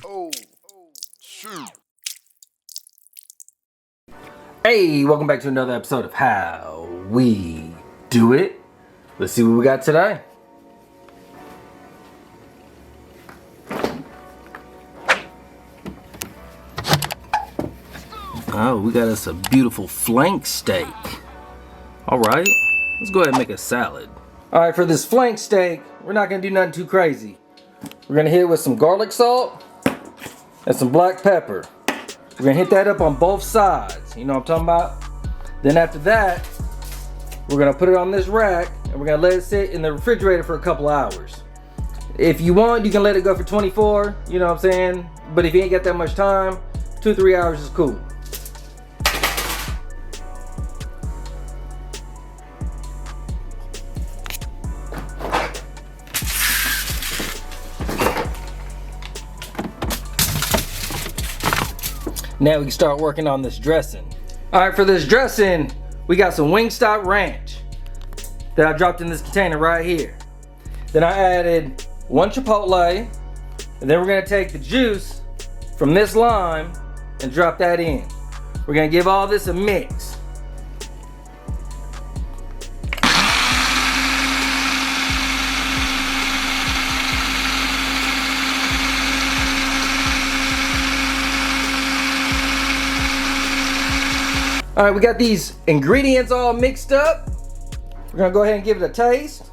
Oh, shoot. Hey, welcome back to another episode of How We Do It. Let's see what we got today. Oh, we got us a beautiful flank steak. Alright, let's go ahead and make a salad. Alright, for this flank steak, we're not going to do nothing too crazy. We're going to hit it with some garlic salt and some black pepper. We're going to hit that up on both sides. You know what I'm talking about? Then after that, we're going to put it on this rack and we're going to let it sit in the refrigerator for a couple hours. If you want, you can let it go for 24, you know what I'm saying? But if you ain't got that much time, 2-3 hours is cool. Now we can start working on this dressing. Alright, for this dressing, we got some Wingstop ranch that I dropped in this container right here. Then I added 1 Chipotle, and then we're gonna take the juice from this lime and drop that in. We're gonna give all this a mix. Alright, we got these ingredients all mixed up. We're gonna go ahead and give it a taste.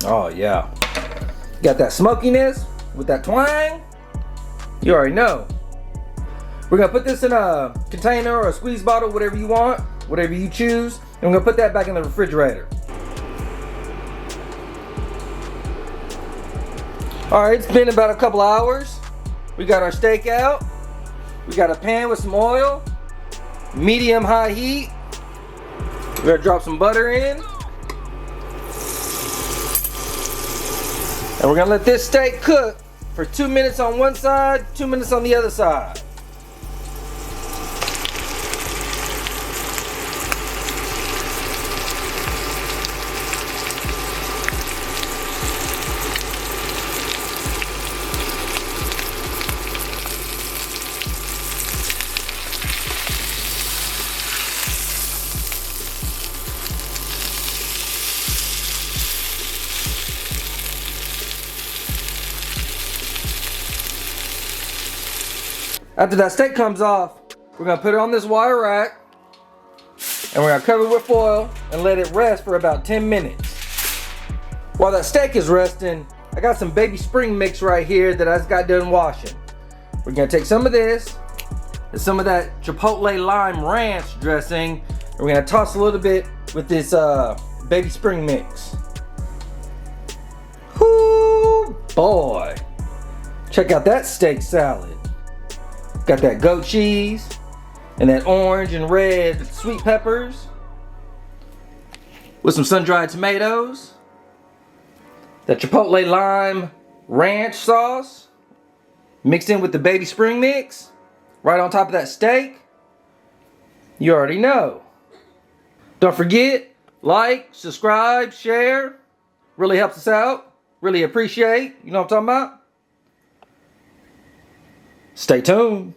Oh yeah. Got that smokiness with that twang. You already know. We're gonna put this in a container or a squeeze bottle, whatever you want, whatever you choose. And we're gonna put that back in the refrigerator. Alright, it's been about a couple hours. We got our steak out. We got a pan with some oil. Medium high heat. We're gonna drop some butter in. And we're gonna let this steak cook for 2 minutes on one side, 2 minutes on the other side. After that steak comes off, we're gonna put it on this wire rack and we're gonna cover it with foil and let it rest for about 10 minutes. While that steak is resting, I got some baby spring mix right here that I just got done washing. We're gonna take some of this and some of that Chipotle lime ranch dressing and we're gonna toss a little bit with this baby spring mix. Whoo boy! Check out that steak salad. Got that goat cheese and that orange and red sweet peppers with some sun-dried tomatoes, that Chipotle lime ranch sauce mixed in with the baby spring mix right on top of that steak. You already know. Don't forget, like, subscribe, share. Really helps us out. Really appreciate. You know what I'm talking about? Stay tuned.